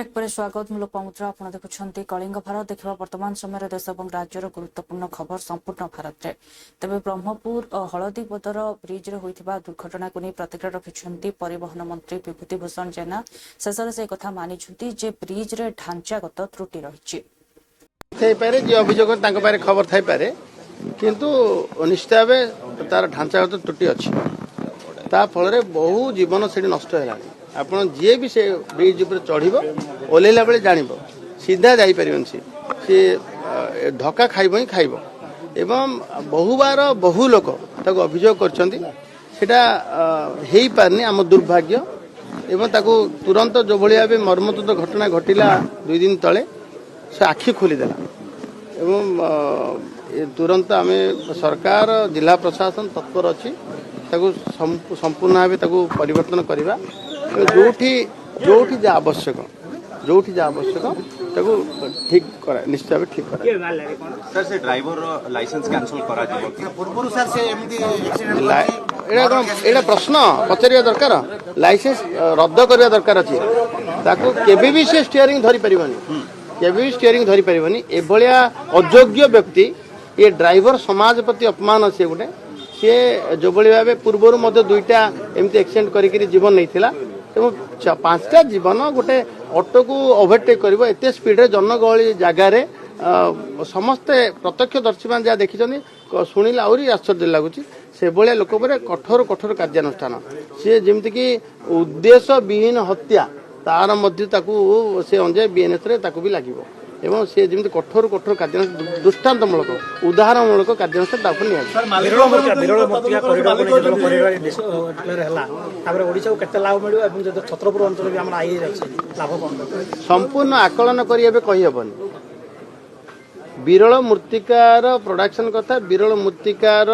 Break पर स्वागत मूल पमुद्रा आपन देखुछंती कलिंग भारत देखा वर्तमान समय देश और राज्यर गुरुत्वपूर्ण खबर संपूर्ण भारत में तेज ब्रह्मपुर और हलदीपदर ब्रिज होता दुर्घटना को नहीं प्रतिक्रिया रखिंट परिवहन मंत्री विभूति भूषण जेना शेष से कथा मानी ब्रिज रे ढांचागत त्रुटि रही अभियोग खबर थाईपे किंतु निश्चित भाव तार ढांचागत त्रुटि अच्छी फल बहु जीवन से नष्ट है आपड़ जी भी से ब्रिज उपर चढ़ो ओल्ला बेले जान सीधा जापर सी धक्का खाइब ही खाइब एवं बहुबार बहु लोक अभियोग करटा हो पारनी आम दुर्भाग्य एवं ताकू तुरंत जो भाई मर्मतुद घटना घटिला 2 दिन तले से आखि खोलीदेला एवं तुरंत आम सरकार जिला प्रशासन तत्पर अच्छी संपूर्ण भाव परिवर्तन करवा जोठी जोठी जा आवश्यक ठीक करा निश्चित भाव ठीक करा सर से ड्राइवर लाइसेंस कैंसिल करा पूर्व सर से एटा प्रश्न पचारिया दरकार लाइसेंस रद्द करवा दरकार अच्छी ताकू केबे भी से स्टीयरिंग धरी परिबनी केबे भी स्टीयरिंग धरी परिबनी एभलिया अयोग्य व्यक्ति ये ड्राइवर समाज प्रति अपमान अच्छे गोटे सी जो भाव पूर्वर दुईटा एमती एक्सीडेंट करी जीवन नहीं थिला तेणु 5टा जीवन गोटे ऑटो को ओवरटेक कर एत स्पीड जनगहली जगार समस्ते प्रत्यक्षदर्शी मैंने जहाँ देखी शुणिले आहरी आश्चर्य लगुच से भाया लोक कठोर कठोर कार्यानुष्ठान सी जमीक उद्देश्य विहीन हत्या तार से अंजे बीएनएस भी लगे एवं सी जमी कठोर कठोर कार्य दृष्टान्तमूलक उदाहरणमूलक संपूर्ण आकलन करहबनी विरल मृत्तिकार प्रोडक्शन कथा विरल मृत्तिकार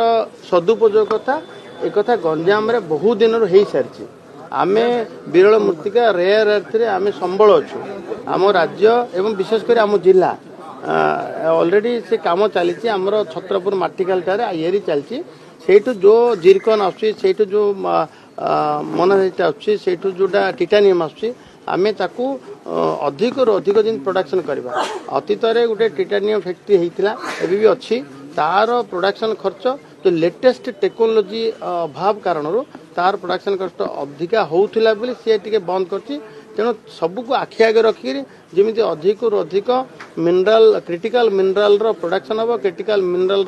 सदुपयोग कथा एक गंजाम बहुत दिन हो सारी आमे विरल मृत्तिका रेयर अर्थ आमे संबल अच्छु आम राज्य एवं विशेषकर आम जिला ऑलरेडी से काम चली आमर छत्रपुर माटिकाल आईआरी चलती से जो जिरकन आसु जो मोनाजाइट आसु जोटा टिटानियम आमे ताकू अधिक रू अधिक दिन प्रोडक्शन करवा अतीत गोटे टिटानियम फैक्ट्री होता एवं भी अच्छी तार प्रोडक्शन खर्च जो लेटेस्ट टेक्नोलोजी अभाव कारण तार प्रोडक्शन कस्ट अधिका होता बोली सी टे बंद कर तेणु सबको आखि आगे रखिक जमी अधिक रू अधिक मिनराल क्रिटिकल मिनराल प्रोडक्शन हम क्रिटिकल मिनराल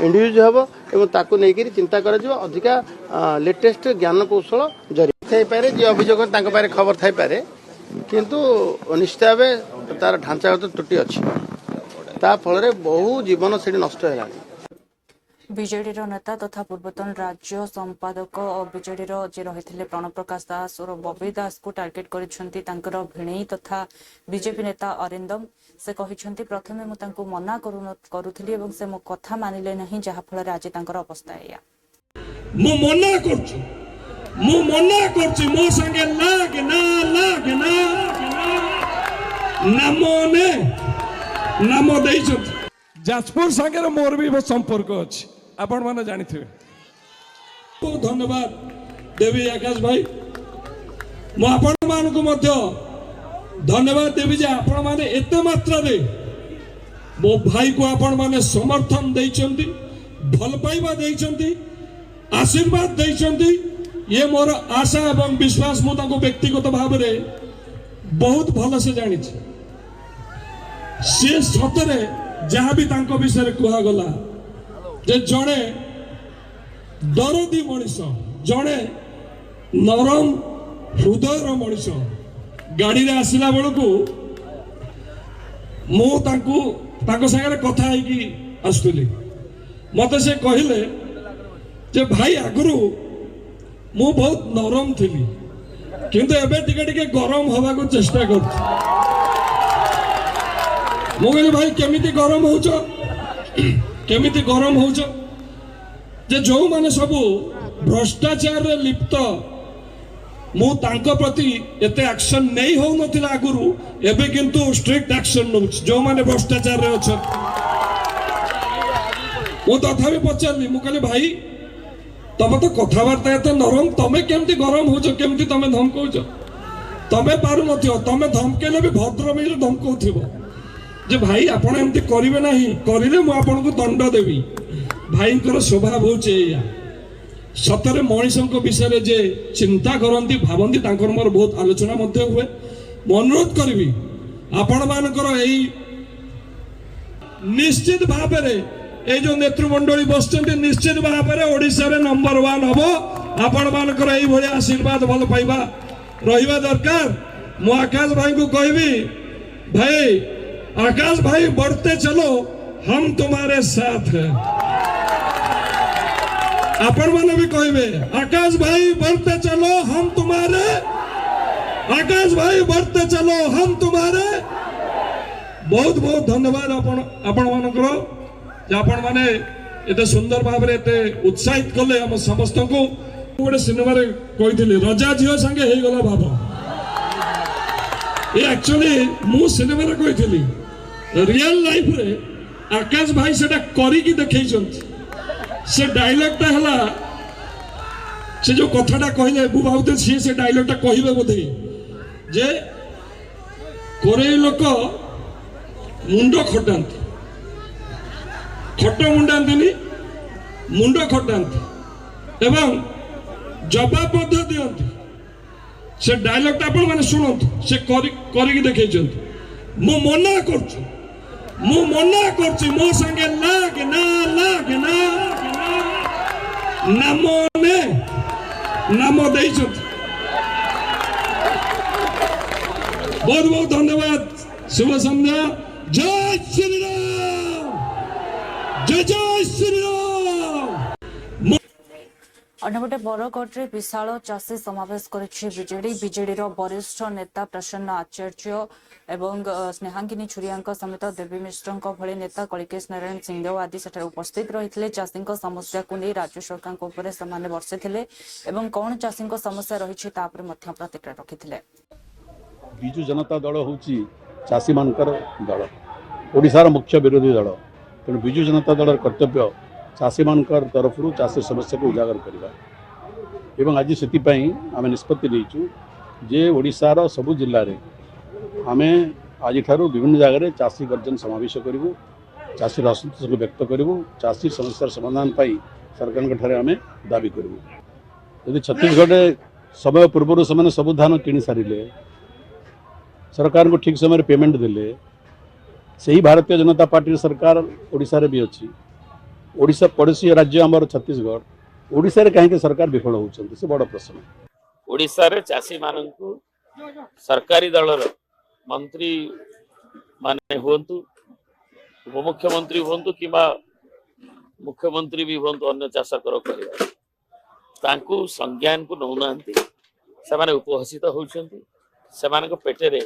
इंड्यूज हम और ताकू नहीं चिंता अधिका लेटेस्ट ज्ञान कौशल जरिए जी अभियोग खबर थाईपे किंतु निश्चित भाव तार ढांचागत त्रुटि अच्छी फल बहु जीवन से नष्ट है बीजेडी नेता तथा पूर्वतन राज्य संपादक और बीजेडी जे रही प्रणव प्रकाश दास और बबी दास को टार्गेट कर भिणई तथा बीजेपी नेता अरिंदम से कहते प्रथमे मुझे मना करुली और से मो कथा मानिले नहीं जहाँफल आज अवस्था या जाजपुर सागर मोर भी संपर्क अच्छी आपण मैंने जानी थे बहुत धन्यवाद देवी आकाश भाई मुझे धन्यवाद देवी जे आपण मैंने एत मात्रा मो भाई को आपण मैंने समर्थन देइचंती भल पाइबा देइचंती आशीर्वाद देइचंती ये मोर आशा एवं विश्वास मु ताको व्यक्तिगत भाव में बहुत भल से जानी सी सतरे जहाँ भी तांको विषय कहगला जे जड़े दरदी मनीष जड़े नरम हृदय मनीष गाड़ी रे आसला बेलू मुझे कथा आसुली मत से कहले जे भाई आगु मु बहुत नरम थी किंतु एबे टिके गरम हवा को चेष्टा कर मुझे भाई केमिति गरम हो केमिति गरम हो जे जो माने सबू भ्रष्टाचार रे लिप्त मु तांको प्रति एते एक्शन नहीं हो नथिला आगुरु एबे किंतु स्ट्रिक्ट एक्शन नो जो माने भ्रष्टाचार रे अछ मु तथापि पचारली मु कहली भाई तमे तो कथावार्ता एते नरम तमे केमति गरम हो केमति तमे धमकौछ तमे पारु नथियो तमे धमकेले भी भद्र मिले धमकौथिबो जे भाई आपण एमती करिवे नाही करिले मु आपण को दंड देबी भाईंकर स्वभाव होचे या सतरे मनीषों विषय जे चिंता करती भावती तांकर मोर बहुत आलोचना मध्य हुए अनुरोध करी आपण मानकर एई निश्चित भाव में जो नेतृमंडली बस निश्चित भाव में ओडिशा रे नंबर 1 हम आपण मानकर एई भली आशीर्वाद भल पाइबा रहिबा दरकार मु आकाश भाई को कहबी भाई आकाश भाई बढ़ते चलो हम तुम्हारे साथ हैं आपण माने भी कहबे आकाश भाई बढ़ते चलो हम तुम्हारे आकाश भाई बढ़ते चलो हम तुम्हारे बहुत बहुत धन्यवाद आपण मानकर आपण माने एते सुंदर भाव रे एते उत्साहित कले हम समस्त को गोटे सिनेमा रे कहिथिले रजा झियो संगे हे गला बाबा ए एक्चुअली मु सिनेमा रे कहिथिली रियल लाइफ रे आकाश भाई सेटा करी की देखै छथि से डायलॉग ता हला से जो कथाटा कहले बु भाउते से डायलॉग टा कहिबे बोधे जे कोरे लोक मुंड खटांती खट मुंडांती मुंड खटांती एवं जवाब मध्य दियंती से डायलॉग आपण माने सुनंतु से करी देखै छथि मु मना करछि मो संगे लाग ना नाम देई छथि बहुत बहुत धन्यवाद शुभ संध्या जय श्री राम जय श्री राम अन्यपटे बरगढ़ विशाल चाषी समावेश करेजेडी वरिष्ठ नेता प्रसन्न आचार्य एवं स्नेहांगिनी छुरिया समेत देवी मिश्र भली नेता कलिकेश नारायण सिंहदेव आदि सेठार उपस्थित रही चाषी समस्या को नहीं राज्य सरकार से बर्षे कौन चाषी समस्या रही प्रतिक्रिया रखिते विजु जनता दल हूँ चाषी मानकर दल ओडिशार मुख्य विरोधी दल तेणु विजु जनता दल कर्तव्य चाषी मानकर तरफ चाषी समस्या को उजागर करवा एवं आज से आम निष्पत्ति नहीं जे ओडिशार सबु जिले में आम आज विभिन्न जगह चाषी गर्जन समावेश करूँ चाषी असंतोष को व्यक्त करूँ चाषी समस्या समाधान पाई सरकार आम दाबी करूँ यदि छत्तीसगढ़ समय पूर्व से सब धान किणी सारे सरकार को ठीक समय पेमेंट देले से ही भारतीय जनता पार्टी सरकार ओडिशा रे भी अच्छी ओडिशा पड़ोसी राज्य आमर छत्तीसगढ़ ओडिशा रे कहीं सरकार विफल होउछन्ति से बड़ प्रश्न ओडिशा रे चाषी माननकु सरकारी दलर मंत्री माने होंतु उपमुख्यमंत्री होंतु किबा मुख्यमंत्री भी होंतु अन्य चाषकर कहबा तांकु संज्ञान को नौनांती से माने उपहसित होउछन्ति सेमानक पेटेरे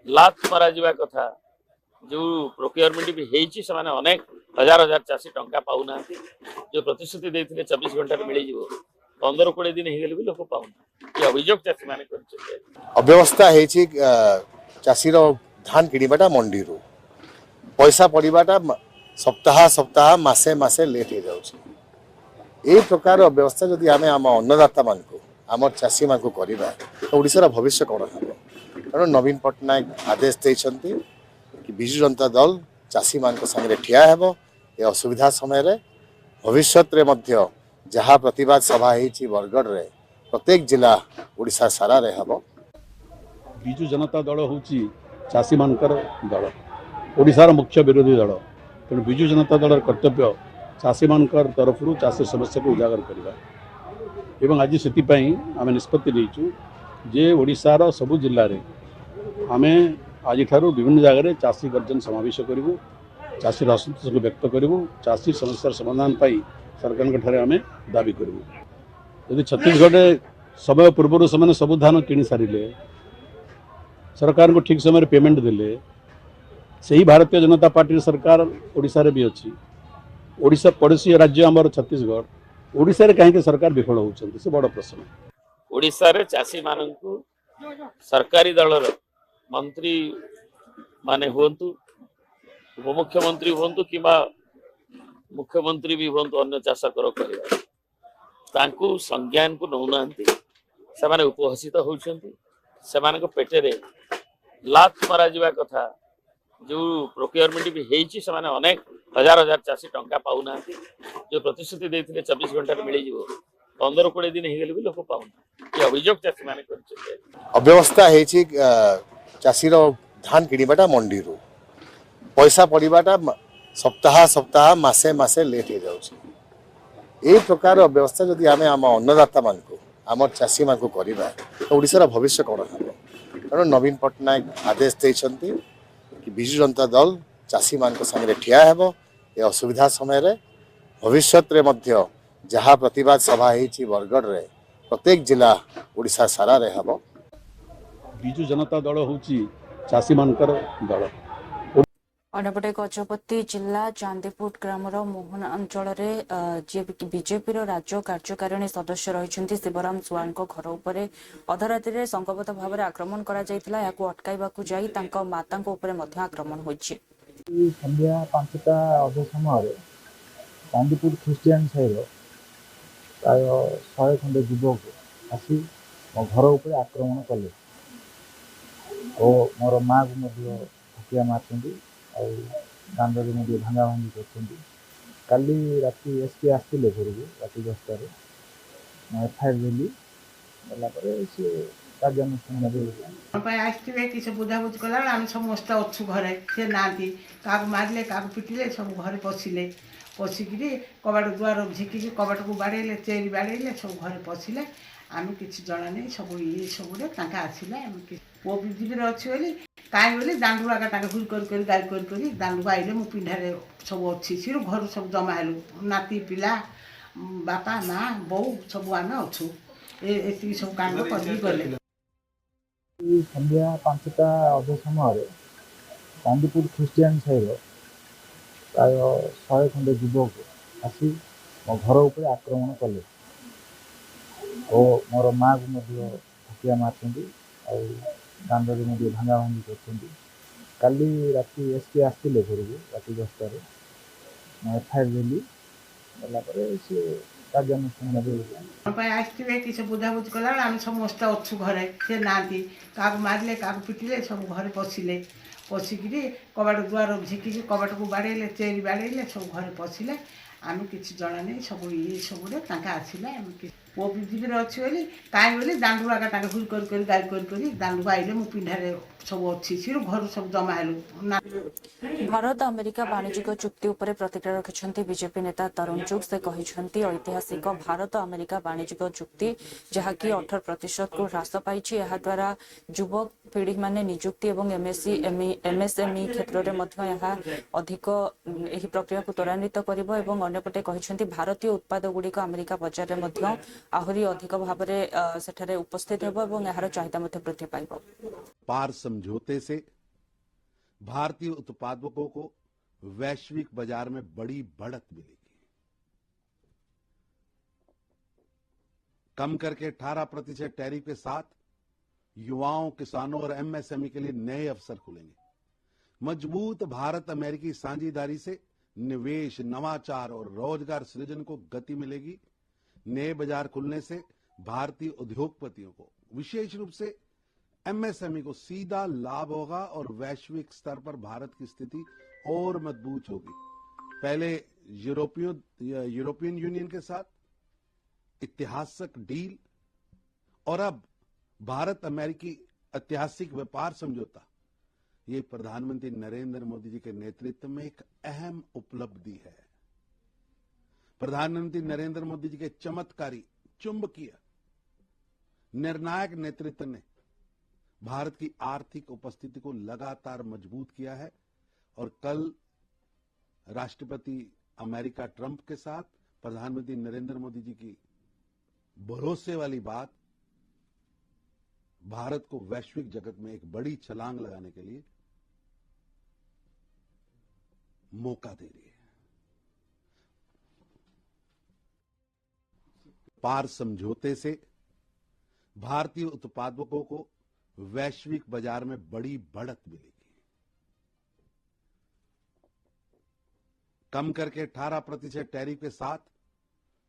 लात मारा जिबा कथा जो प्रोक्योरमेंट भी हेची से माने अनेक हजार हजार चाषी टंका पाउना जो प्रतिश्रुति देथिले 24 घंटा रे मिली जिवो 15-20 दिन हेगले भी लोक पाउना कि अभियोग चाषी माने करछे अव्यवस्था हेची चाषी रो धान किनिबाटा मंडी रो पैसा पड़ीबाटा सप्ताह सप्ताह मासे मासे लेट हो जाउछि ए प्रकार अव्यवस्था जदि आमे आम अन्नदाता मान को आम चाषी मान को करबा तो ओडिसा रा भविष्य कोन हबो कारण नवीन पटनायक आदेश देइछन्ति कि विजु जनता दल चाषी मान को संगे ठिया हेबो ए असुविधा समय रे भविष्य रे मध्य जहाँ प्रतिवाद सभा हेची बरगढ़ रे प्रत्येक जिला ओडिशा सारा रे हेबो विजु जनता दल हूँ चाषी मानकर दल ओडिशार मुख्य विरोधी दल तेणु विजु जनता दल कर्तव्य चाषी मानकर तरफ चाषी समस्या को उजागर करवा एवं आज से आम निष्पत्ति नहीं जे ओडिशार सबु जिले में आम आज विभिन्न जगह चाषी गर्जन समावेश करूँ चाषी असंतोष को व्यक्त करूँ चाषी समस्या समाधान पाई सरकार आम दाबी करूँ यदि छत्तीसगढ़ समय पूर्व से सब धान किणी सारे सरकार को ठीक समय पेमेंट देले से ही भारतीय जनता पार्टी सरकार ओडिशा रे भी अच्छी ओडिशा पड़ोसी राज्य आमर छत्तीसगढ़ ओडिशा रे कहीं सरकार विफल होउछन्ति से बड़ प्रश्न ओडिशा रे चाषी माननकु सरकारी दलर मंत्री माने होंतु उपमुख्यमंत्री होंतु किबा मुख्यमंत्री भी होंतु अन्य चाषकर कहबा तांकु संज्ञान को नौनांती से माने उपहसित होउछन्ति सेमानक पेटेरे लात मरा जिवा कथा जो प्रोक्योरमेंट भी हेची सेमाने अनेक हजार हजार चासी टंका पाउना जो प्रतिश्रुति देथिले 24 घंटा रे मिली जिवो 15-20 दिन हेगले भी लोक पाउना ये अभियोग चासी माने करछे अव्यवस्था हेछि चाषीर धान किणवाटा मंडी रू पैसा पड़ाटा सप्ताह सप्ताह मासे मासे लेट हो जाଉଛି ए प्रकार अव्यवस्था जदि आम आम अन्नदाता मान आम चाषी मान करवा तो ओडिशार भविष्य कौन हम तेणु नवीन पट्टनायक आदेश देइछन्ति कि विजु जनता दल चाषी मान संगे ठिया हेबो ए असुविधा समय रे भविष्य रे मध्य जहाँ प्रतिवाद सभा हेछि बरगढ़ रे प्रत्येक जिला ओडिशा सारा रे हेबो विजु जनता दल होची चाषी मानकर दल अन्यपटे गजपति जिला चांदीपुर ग्रामर मोहन अंचल बीजेपी राज्य कार्यकारिणी सदस्य रही शिवराम सुआन घर उपर अधरात्रि संगबद्ध भाव में आक्रमण अटकाइवाकू जाई माता आक्रमण होइछि। संध्या 5टा अधे समय चांदीपुर ख्रीस्टियान साहिर प्राय 100 खंडे युवक आसी मो घर उपर आक्रमण कले और मोर माँ को हकिया मार्च दांडे भांगा भांगी कर काली राति एसपी आसते घर को राति 10टार एफआईआर देली सी कार्यानुष्ठान आसवे कि बुझाबुझ कला आम समस्त अच्छु घरे से ना क्या मारे क्या पिटिले सब घरे पशिले पशिक कबाट दुआर झिकी कबाट को बाड़े चेरी बाड़े सब घरे पशिले आम कि जना नहीं सब ये सब आसला पुओ पृथ्वी अच्छी बोली कहीं बोली दांडू आगा हुई कर गाड़ी कर दांडू आइले मो पिंढारे सब अच्छी सी घर सब जमा हेलु नाती पिला बापा माँ बो सब आम अच्छु ये सब कांड कर गले। संध्या 5टा अधे समय चांदीपुर ख्रीस्टियान साहिर प्राय 100 खंडे युवक आसी मो घर उपर आक्रमण कले और मोर माँ को हकिया मार्च दांडे भांगा भांगी कर काली राति एसपी आसते घर को राति 10टार एफआईआर देली सी कार्यानुष्ठान आसवे कि बुझाबुझ कला आम समस्त अच्छु घरे से ना क्या मारे क्या पिटिले सब घरे पशिले पशिक कबाट दुआर झिकी कबाट को बाड़े चेरी बाड़े सब घरे पशिले आम कि जना नहीं सब ये सब आसला पुओ पृथ्वी अच्छी बोली कहीं बोली दांडू आगा हुई कर गाड़ी कर दांडू आइले मो पिंढारे सब अच्छी सी घर सब जमा हेलु। भारत अमेरिका वाणिज्यिक चुक्ति उपर प्रतिक्रिया रखिछन्ति बीजेपी नेता तरुण चुग से कहिछन्ति ऐतिहासिक भारत अमेरिका वाणिज्यिक चुक्ति जहाँकि 18% को ह्रास पाइछि एहा द्वारा युवक पीढ़ी माने नियुक्ति एवं एमएसएमई क्षेत्र में अधिक एही प्रक्रिया को त्वरान्वित करिबो एवं अन्यपटे कहिछन्ति भारतीय उत्पाद गुड़िक अमेरिका बजार में आहरी अधिक भाव में सेठारे उपस्थित हेबो एवं एहार चाहिदा मध्ये वृद्धि पाइबो। पार समझौते से भारतीय उत्पादकों को वैश्विक बाजार में बड़ी बढ़त मिलेगी। कम करके 18% टैरिफ के साथ युवाओं, किसानों और एमएसएमई के लिए नए अवसर खुलेंगे। मजबूत भारत अमेरिकी साझेदारी से निवेश, नवाचार और रोजगार सृजन को गति मिलेगी। नए बाजार खुलने से भारतीय उद्योगपतियों को, विशेष रूप से एमएसएमई को सीधा लाभ होगा और वैश्विक स्तर पर भारत की स्थिति और मजबूत होगी। पहले यूरोपियन यूनियन के साथ ऐतिहासिक डील और अब भारत अमेरिकी ऐतिहासिक व्यापार समझौता, ये प्रधानमंत्री नरेंद्र मोदी जी के नेतृत्व में एक अहम उपलब्धि है। प्रधानमंत्री नरेंद्र मोदी जी के चमत्कारी, चुंबकीय, निर्णायक नेतृत्व ने भारत की आर्थिक उपस्थिति को लगातार मजबूत किया है और कल राष्ट्रपति अमेरिका ट्रंप के साथ प्रधानमंत्री नरेंद्र मोदी जी की भरोसे वाली बात भारत को वैश्विक जगत में एक बड़ी छलांग लगाने के लिए मौका दे रही है। पार समझौते से भारतीय उत्पादकों को वैश्विक बाजार में बड़ी बढ़त मिलेगी। कम करके 18% टैरिफ के साथ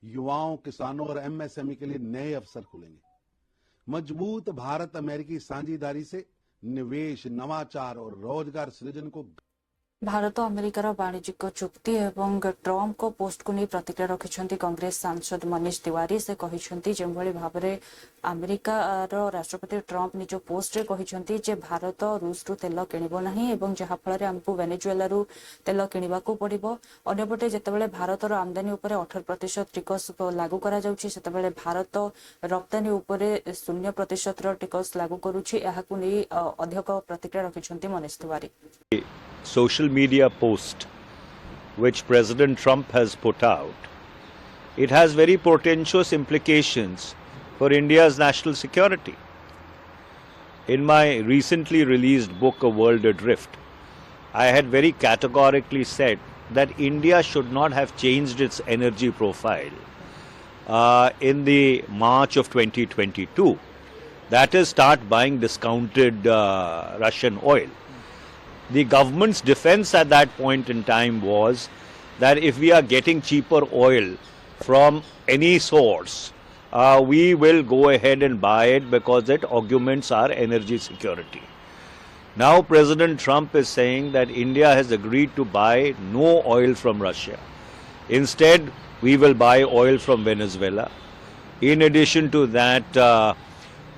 युवाओं, किसानों और एमएसएमई के लिए नए अवसर खुलेंगे। मजबूत भारत अमेरिकी साझेदारी से निवेश, नवाचार और रोजगार सृजन को भारत अमेरिकार वाणिज्यिक चुक्ति एवं ट्रम्प को पोस्ट को नहीं प्रतिक्रिया रखिंट कांग्रेस सांसद मनीष तिवारी से कहते जो भाव में अमेरिकार राष्ट्रपति ट्रम्प निज पोस्ट रे कहते जे भारत रूस रु तेल किणव ना जहाँफल आमको वेनेजुएला तेल किणवा पड़ो अंपटे जितेबाला भारतर आमदानी उपर 18% टिकस लागू करा भारत रप्तानी उपर 0% टिकस लागू करुच्ची अधिक प्रतिक्रिया रखिंट Manish Tiwari. Social media post which President Trump has put out, it has very portentous implications for India's national security. In my recently released book, A World Adrift, I had very categorically said that India should not have changed its energy profile in the March of 2022. That is, start buying discounted Russian oil. The government's defense at that point in time was that if we are getting cheaper oil from any source, we will go ahead and buy it because it augments our energy security. Now President Trump is saying that India has agreed to buy no oil from Russia. Instead, we will buy oil from Venezuela. In addition to that,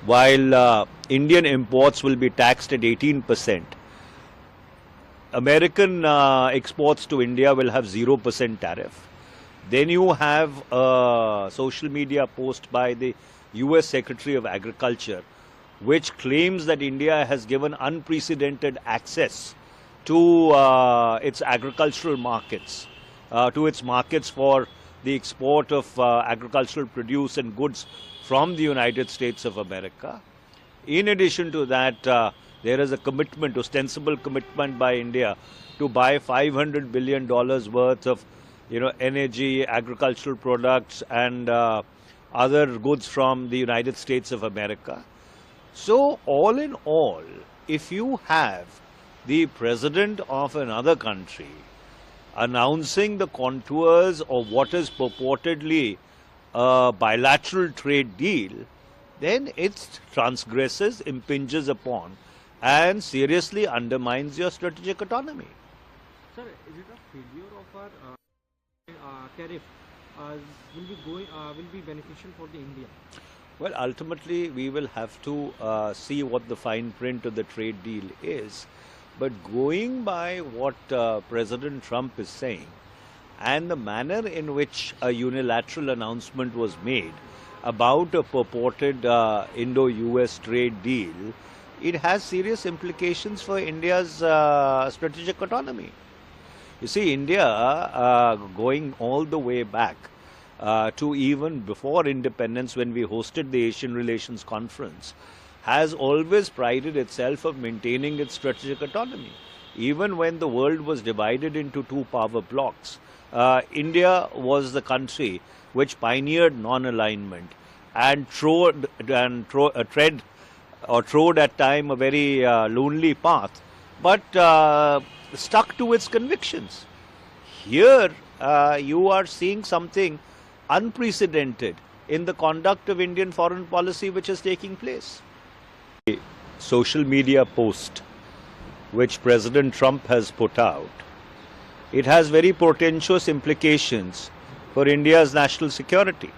while Indian imports will be taxed at 18%, American exports to India will have 0% tariff. Then you have a social media post by the US Secretary of Agriculture, which claims that India has given unprecedented access to its agricultural markets, to its markets for the export of agricultural produce and goods from the United States of America. In addition to that, there is a commitment, ostensible commitment by India to buy $500 billion worth of, energy, agricultural products and other goods from the United States of America. So, all in all, if you have the president of another country announcing the contours of what is purportedly a bilateral trade deal, then it transgresses, impinges upon and seriously undermines your strategic autonomy. Sir, is it a failure of our tariff will be beneficial for the India? Well, ultimately we will have to see what the fine print of the trade deal is. But going by what President Trump is saying and the manner in which a unilateral announcement was made about a purported Indo-US trade deal, it has serious implications for India's strategic autonomy. You see, India, going all the way back to even before independence, when we hosted the Asian Relations Conference, has always prided itself of maintaining its strategic autonomy. Even when the world was divided into two power blocks, India was the country which pioneered non-alignment and trod at time a very lonely path, but stuck to its convictions. Here you are seeing something unprecedented in the conduct of Indian foreign policy which is taking place. A social media post which President Trump has put out, it has very portentous implications for India's national security.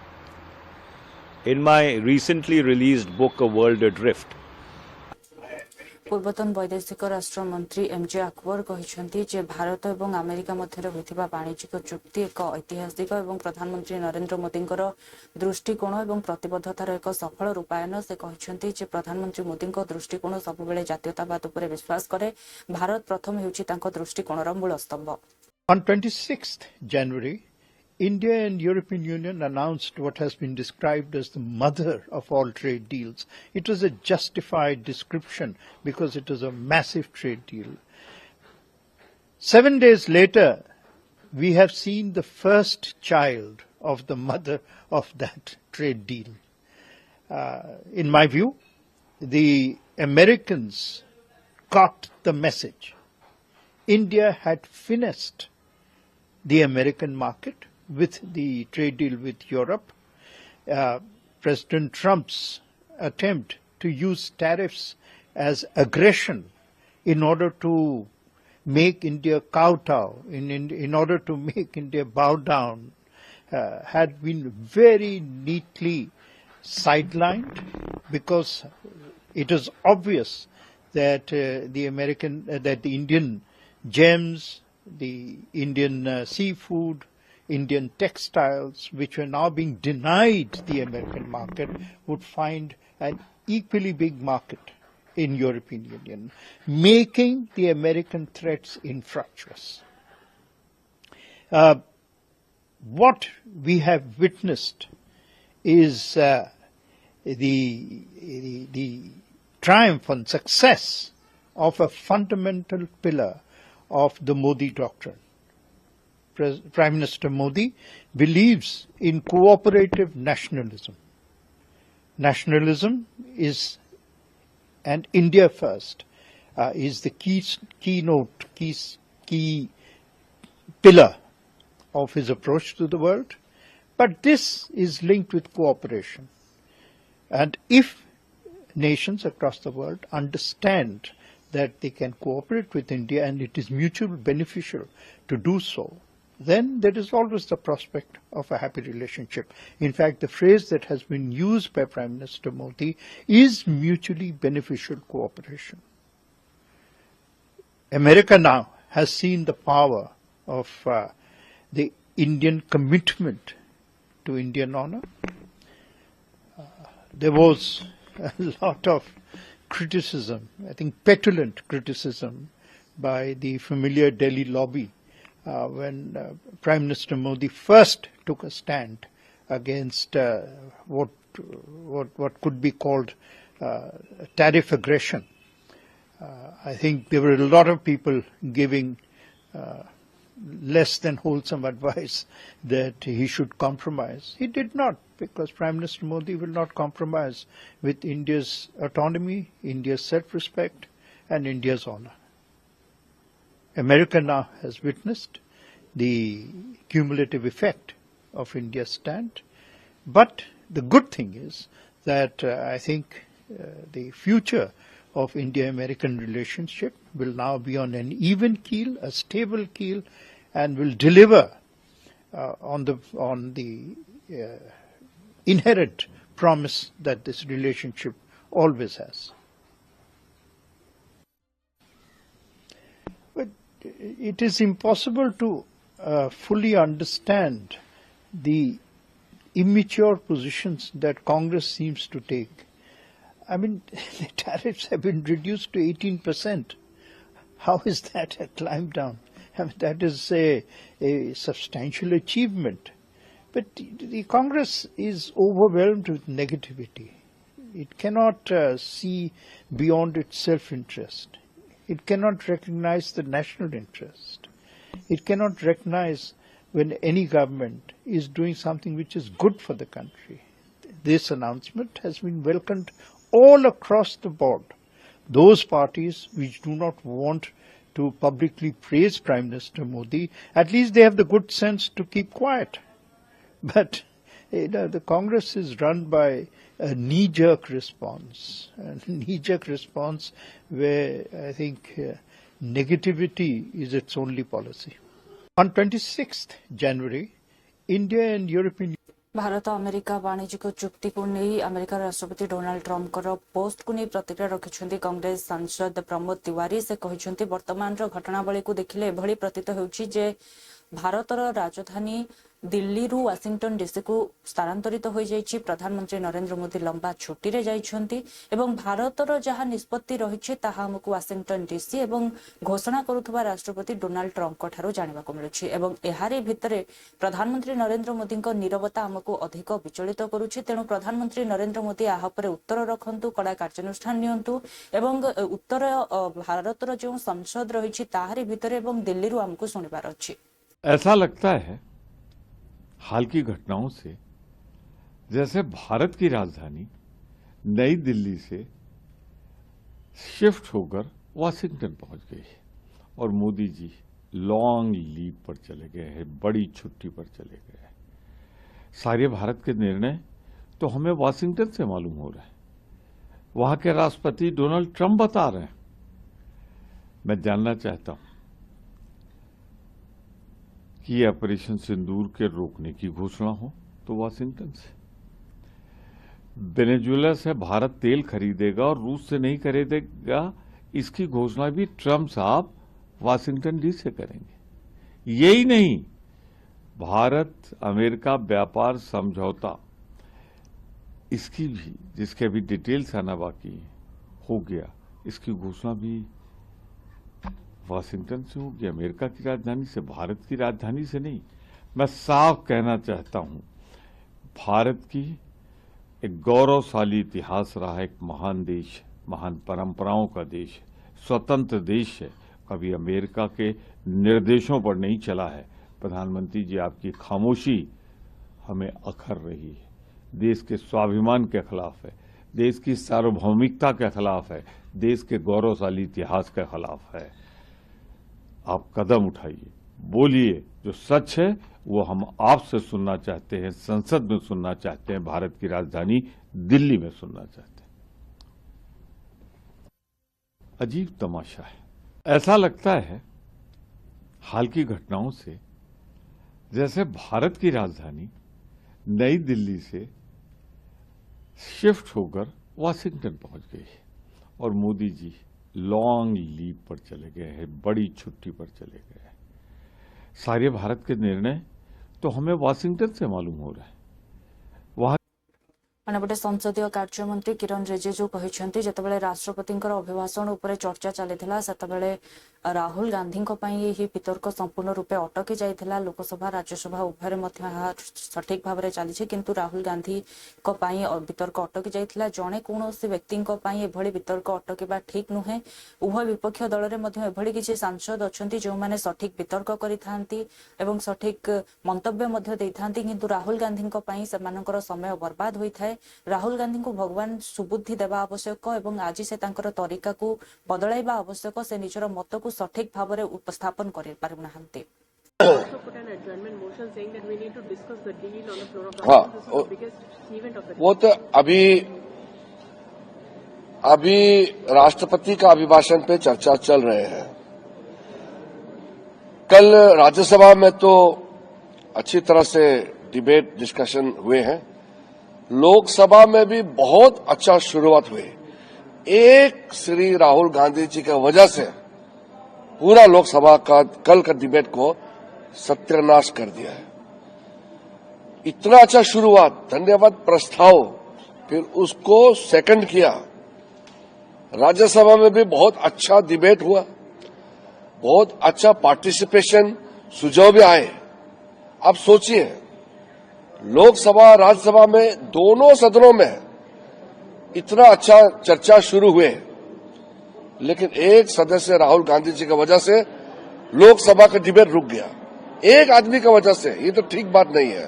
In my recently released book, A World Adrift, पूर्वतन वैदेशिक राष्ट्र मंत्री MJ Akbar कहते जे भारत और America मध्य होता वाणिज्यिक चुक्ति एक ऐतिहासिक और प्रधानमंत्री नरेंद्र मोदी दृष्टिकोण और प्रतिबद्धतार एक सफल रूपायन। से कहते जे प्रधानमंत्री मोदी दृष्टिकोण सबुबले जातीयतावाद उपर विश्वास करे। भारत प्रथम हेउछि तांको दृष्टिकोणर मूलस्तंभ। On 26th January, India and European Union announced what has been described as the mother of all trade deals. It was a justified description because it was a massive trade deal. 7 days later, we have seen the first child of the mother of that trade deal. In my view, the Americans got the message. India had finessed the American market with the trade deal with Europe. President Trump's attempt to use tariffs as aggression in order to make India kowtow, in order to make India bow down, had been very neatly sidelined, because it is obvious that that the Indian gems, the Indian seafood, Indian textiles, which were now being denied the American market, would find an equally big market in European Union, making the American threats infructuous. What we have witnessed is the triumph and success of a fundamental pillar of the Modi doctrine. Prime Minister Modi believes in cooperative nationalism. Nationalism is, and India first, is the key pillar of his approach to the world. But this is linked with cooperation. And if nations across the world understand that they can cooperate with India and it is mutually beneficial to do so, then there is always the prospect of a happy relationship. In fact, the phrase that has been used by Prime Minister Modi is mutually beneficial cooperation. America now has seen the power of the Indian commitment to Indian honor. There was a lot of criticism, I think petulant criticism, by the familiar Delhi lobby when Prime Minister Modi first took a stand against what could be called tariff aggression. I think there were a lot of people giving less than wholesome advice that he should compromise. He did not, because Prime Minister Modi will not compromise with India's autonomy, India's self-respect, and India's honor. America now has witnessed the cumulative effect of India's stand. But the good thing is that I think the future of India-American relationship will now be on an even keel, a stable keel, and will deliver on the inherent promise that this relationship always has. But it is impossible to fully understand the immature positions that Congress seems to take. I mean, the tariffs have been reduced to 18%. How is that a climb down? I mean, that is a substantial achievement. But the Congress is overwhelmed with negativity. It cannot see beyond its self-interest. It cannot recognize the national interest. It cannot recognize when any government is doing something which is good for the country. This announcement has been welcomed all across the board. Those parties which do not want to publicly praise Prime Minister Modi, at least they have the good sense to keep quiet. But the Congress is run by a knee-jerk response, where I think negativity is its only policy. On 26th January, India and European Bharat America वाणिज्यिक चुक्ति को नहीं America राष्ट्रपति Donald Trump post को नहीं प्रतिक्रिया रखिंट कांग्रेस सांसद प्रमोद तिवारी से कहते वर्तमान घटनावली को देखिले एभली प्रतीत होउछि जे भारतर राजधानी दिल्ली रु वाशिंगटन डीसी को स्थानांतरित हो जाइछि। प्रधानमंत्री नरेंद्र मोदी लंबा छुट्टी रे जाइछन्ति एवं भारतर जहा निष्पत्ति रहिछि ताहा हमकु वाशिंगटन डीसी एवं घोषणा करुथबा राष्ट्रपति डोनाल्ड ट्रम्प को ठारो जानिबाकु मिलुछि एवं एहारी भितरे प्रधानमंत्री नरेंद्र मोदी को नीरवता हमकु अधिक विचलित करुछि। तेणु प्रधानमंत्री नरेंद्र मोदी आहा परे उत्तर रखंतु, कड़ा कार्यानुष्ठान नियंतु एवं उत्तर भारतर जो संसद रहिछि ताहारी भितरे एवं दिल्ली रु हमकु सुनिबार अछि। ऐसा लगता है हाल की घटनाओं से जैसे भारत की राजधानी नई दिल्ली से शिफ्ट होकर वाशिंगटन पहुंच गई है और मोदी जी लॉन्ग लीव पर चले गए हैं, बड़ी छुट्टी पर चले गए हैं। सारे भारत के निर्णय तो हमें वाशिंगटन से मालूम हो रहे हैं, वहां के राष्ट्रपति डोनाल्ड ट्रंप बता रहे हैं। मैं जानना चाहता हूं कि ऑपरेशन सिंदूर के रोकने की घोषणा हो तो वाशिंगटन से, वेनेजुएला से भारत तेल खरीदेगा और रूस से नहीं खरीदेगा, इसकी घोषणा भी ट्रंप साहब वाशिंगटन डी से करेंगे। यही नहीं, भारत अमेरिका व्यापार समझौता, इसकी भी, जिसके अभी डिटेल्स आना बाकी हो गया, इसकी घोषणा भी वाशिंगटन से होगी, अमेरिका की राजधानी से, भारत की राजधानी से नहीं। मैं साफ कहना चाहता हूं, भारत की एक गौरवशाली इतिहास रहा, एक महान देश, महान परंपराओं का देश, स्वतंत्र देश है, कभी अमेरिका के निर्देशों पर नहीं चला है। प्रधानमंत्री जी, आपकी खामोशी हमें अखर रही है, देश के स्वाभिमान के खिलाफ है, देश की सार्वभौमिकता के खिलाफ है, देश के गौरवशाली इतिहास के खिलाफ है। आप कदम उठाइए, बोलिए, जो सच है वो हम आपसे सुनना चाहते हैं, संसद में सुनना चाहते हैं, भारत की राजधानी दिल्ली में सुनना चाहते हैं। अजीब तमाशा है, ऐसा लगता है हाल की घटनाओं से जैसे भारत की राजधानी नई दिल्ली से शिफ्ट होकर वाशिंगटन पहुंच गई है और मोदी जी लॉन्ग लीव पर चले गए हैं, बड़ी छुट्टी पर चले गए हैं। सारे भारत के निर्णय तो हमें वाशिंगटन से मालूम हो रहा है। वहां अन्यपटे संसदीय कार्यमंत्री किरण रिजिजू कहते जितेबाला राष्ट्रपति अभिभाषण उपर चर्चा चली सेतबेले राहुल गांधी वितर्क संपूर्ण रूपे अटकी जाइथिला। लोकसभा राज्यसभा उभय सठिक भाव में चली, किंतु राहुल गांधी वितर्क अटकी जाइथिला। जड़े कौन व्यक्ति वितर्क अटकवा ठीक नुहे। उभय विपक्ष दल में किसी सांसद अच्छा जो मैंने सठिक वितर्क करते सठिक मंतव्य किंतु राहुल गांधी से समय बर्बाद होता है। राहुल गांधी को भगवान सुबुद्धि देवा आवश्यक और आज से तरीका को बदलाइबा आवश्यक। से निजर मत को सठिक भाव में उपस्थापन कर पारुना। वो तो अभी राष्ट्रपति का अभिभाषण पे चर्चा चल रहे हैं। कल राज्यसभा में तो अच्छी तरह से डिबेट डिस्कशन हुए हैं, लोकसभा में भी बहुत अच्छा शुरुआत हुई। एक श्री राहुल गांधी जी की वजह से पूरा लोकसभा का कल का डिबेट को सत्यानाश कर दिया है। इतना अच्छा शुरुआत, धन्यवाद प्रस्ताव, फिर उसको सेकंड किया। राज्यसभा में भी बहुत अच्छा डिबेट हुआ, बहुत अच्छा पार्टिसिपेशन, सुझाव भी आए। अब सोचिए, लोकसभा राज्यसभा में दोनों सदनों में इतना अच्छा चर्चा शुरू हुए, लेकिन एक सदस्य राहुल गांधी जी की वजह से लोकसभा का डिबेट रुक गया। एक आदमी की वजह से, ये तो ठीक बात नहीं है।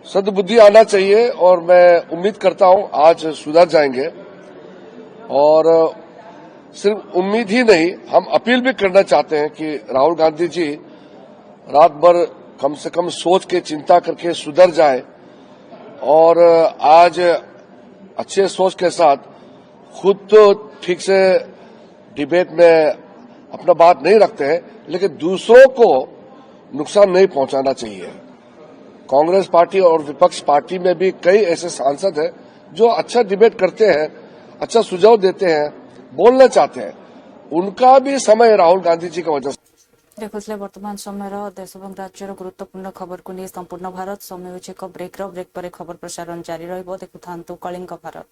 सद्बुद्धि आना चाहिए और मैं उम्मीद करता हूं आज सुधर जाएंगे। और सिर्फ उम्मीद ही नहीं, हम अपील भी करना चाहते हैं कि राहुल गांधी जी रात भर कम से कम सोच के चिंता करके सुधर जाए और आज अच्छे सोच के साथ खुद तो ठीक से डिबेट में अपना बात नहीं रखते हैं, लेकिन दूसरों को नुकसान नहीं पहुंचाना चाहिए। कांग्रेस पार्टी और विपक्ष पार्टी में भी कई ऐसे सांसद हैं जो अच्छा डिबेट करते हैं, अच्छा सुझाव देते हैं, बोलना चाहते हैं। उनका भी समय राहुल गांधी जी की वजह से। देखुले वर्तमान समय देश और राज्यर गुरुत्वपूर्ण खबर को नहीं संपूर्ण भारत समय ब्रेक पर खबर प्रसारण जारी रहिबो। देखुथांतु कलिंग भारत।